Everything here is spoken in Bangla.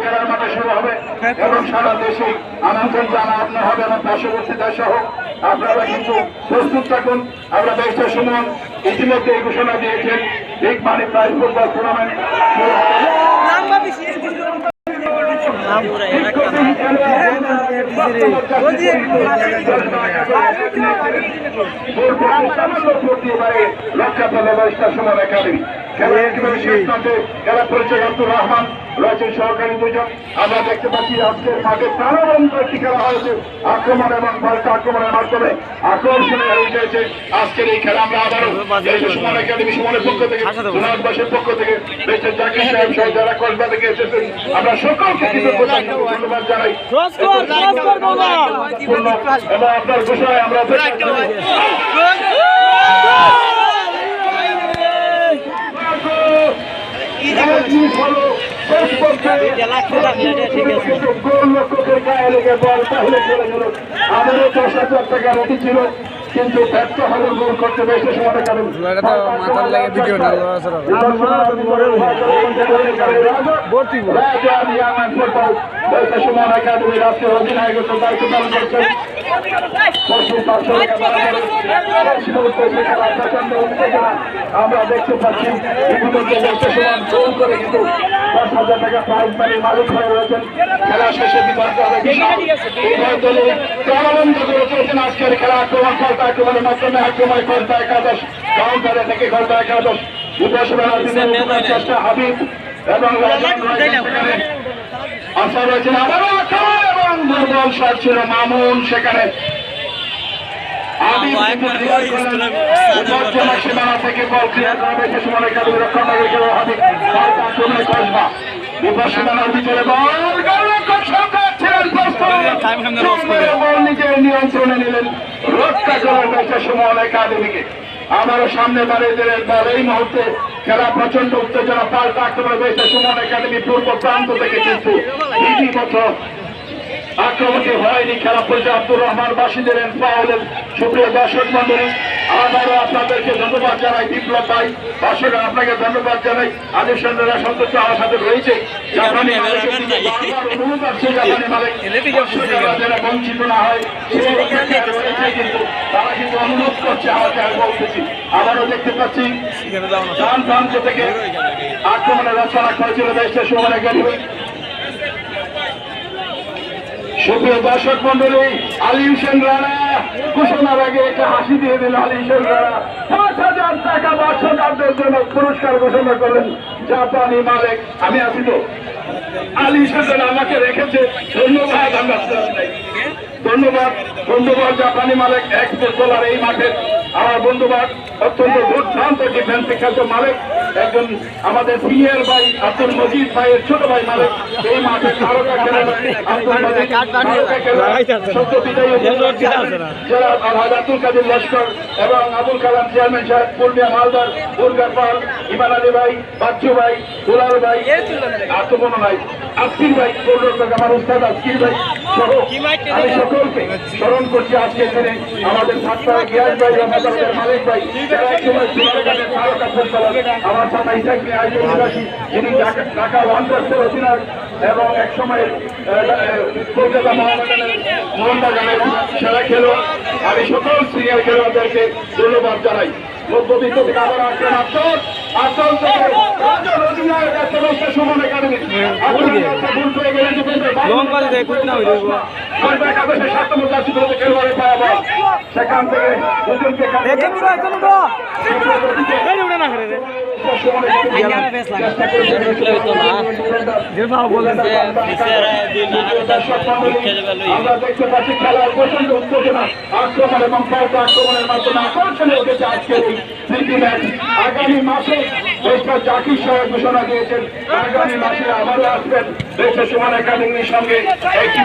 খেলার মাঠে শুরু হবে এবং সারা দেশে আমন্ত্রণ জানানো হবে এবং পার্শ্ববর্তী দেশ সহ আপনারা কিন্তু প্রস্তুত থাকুন। আমরা দেখতে সুমন ইতিমধ্যে এই ঘোষণা দিয়েছেন বিগ মানি প্রাইজ ফুটবল টুর্নামেন্ট লক্ষ্য পেল সুমন একাডেমি খেলা পরিচয় আব্দুর রহমান রয়েছেন সহকারী দুজন। আমরা দেখতে পাচ্ছি আজকের মাঠে প্রাণবন্ত একটি খেলা হয়েছে আক্রমণ এবং পাল্টা আক্রমণের মাধ্যমে আকর্ষণীয় হয়ে উঠেছে আজকের এই খেলা। আমরা আবারও সুমন একাডেমি সুমনের পক্ষ থেকে জুনায়দবাসীর পক্ষ থেকে বেশি জাকির সাহেব সহ যারা কসবা থেকে এসেছেন আমরা সকলকে ধন্যবাদ জানাই এবং আপনার ঘোষণায় আমরা আমারও 10,000 টাকা রেডি ছিল কিন্তু ব্যর্থ হলে গোল করতে বেশি সময় কারণ রাষ্ট্রীয় অধিনায়কের দায়িত্ব পালন করছেন আমরা দেখতে পাচ্ছি গোল করে কিন্তু 10,000 টাকা প্রাইজ মানির মালিক হয়ে রয়েছেন। খেলা শেষে বিতর্ক হবে আজকের খেলা আক্রমণ করতে আক্রমণের মাধ্যমে আক্রমণ করতে একাদশ কাউন্টারে থেকে করতে একাদশ চেষ্টা হাবিব এবং আশা রয়েছেন আবারও আক্রমণ এবং দুর্বল শট ছিল মামুন সেখানে সীমানা থেকে বল ক্লিয়ার করা হয়েছে সুমন একাডেমি রক্ষণ আক্রমণে কসবা বিপদ সীমানার ভিতরে বল নিজের নিয়ন্ত্রণে নিলেন রক্ষা করা হয়েছে সুমন একাডেমিকে। আমারও সামনে বাড়িয়ে দিলেন বল। এই মুহূর্তে খেলা প্রচন্ড উত্তেজনা পাল্টা আক্রমণে রয়েছে সুমন একাডেমি পূর্ব প্রান্ত থেকে কিন্তু রীতিমতো আক্রমণটি হয়নি। খেলা পরিচয় আব্দুর রহমান বাসী দিলেন ফাউলের। সুপ্রিয় দর্শক মন্ডলী আবারও আপনাদেরকে ধন্যবাদ জানাই। বিপ্লব ভাই দর্শক আপনাকে ধন্যবাদ জানাই। আদিব চন্দ্ররা সন্তোষ আমার সাথে রয়েছে জাপানি মালিক যেন বঞ্চিত না হয় কিন্তু তারা কিন্তু অনুরোধ করছে আমাকে আমি বলতেছি। আবারও দেখতে পাচ্ছি ডান প্রান্ত থেকে আক্রমণের রচনা করেছিল দেশটা সুমন একাডেমি। সুপ্রিয় দর্শক মন্ডলী আলী হোসেন রানা ঘোষণার আগে একটা হাসি দিয়ে দিল। আলী হোসেন রানা 5,000 টাকা দর্শকদের জন্য পুরস্কার ঘোষণা করলেন জাপানি মালিক। আমি আছি তো আলী হোসেন রানা আমাকে রেখেছে ধন্যবাদ। আমরা ধন্যবাদ ধন্যবাদ জাপানি মালিক এক্সপোর্ট বোলার এই মাঠে আমার বন্ধুবাদ অত্যন্ত দুর্দান্ত ডিফেন্স খেলত মালিক একজন আমাদের সিনিয়র ভাই আব্দুল মজিদ ভাইয়ের ছোট ভাই মালিক এই মাঠে তারকা খেলেন আব্দুল মজিদ সদ্য বিদায়ী জেলা আলহাজ আব্দুল কাদের লস্কর এবং আবুল কালাম চেয়ারম্যান সাহেব পূর্ণিয়া মালদার দুর্গা পাল ইমান আলী ভাই বাচ্চু ভাই দুলাল ভাই আত্মমন ভাই আজকির ভাই আমার উস্তাদ আজকির ভাই সহ আমি সকলকে স্মরণ করছি আজকের দিনে আমাদের ছাত্র গিয়াস ভাই মালিক ভাই আমার সাথে ইসাকি আইসি যিনি ঢাকা ওয়ান্ডার্সের অধিনায়ক এবং এক সময় কলকাতা মোহনবাগানের সেরা খেলোয়াড়। আমি সকল সিনিয়র খেলোয়াড়দেরকে ধন্যবাদ জানাই। মধ্যবিত্ত থেকে আবার আক্রমণ আচল থেকে সুমন একাডেমি সেখান থেকে দুজনকে আমরা দেখতে পাচ্ছি খেলার প্রচন্ড উত্তেজনা আক্রমণ এবং পাল্টা আক্রমণের মাধ্যমে আকর্ষণে উঠেছে আজকের এই প্রীতি ম্যাচ। আগামী মাসে দেশটা জাকির সাহেব ঘোষণা দিয়েছেন আগামী মাসে আবারও আসবেন দেশের সুমন একাডেমির সঙ্গে একটি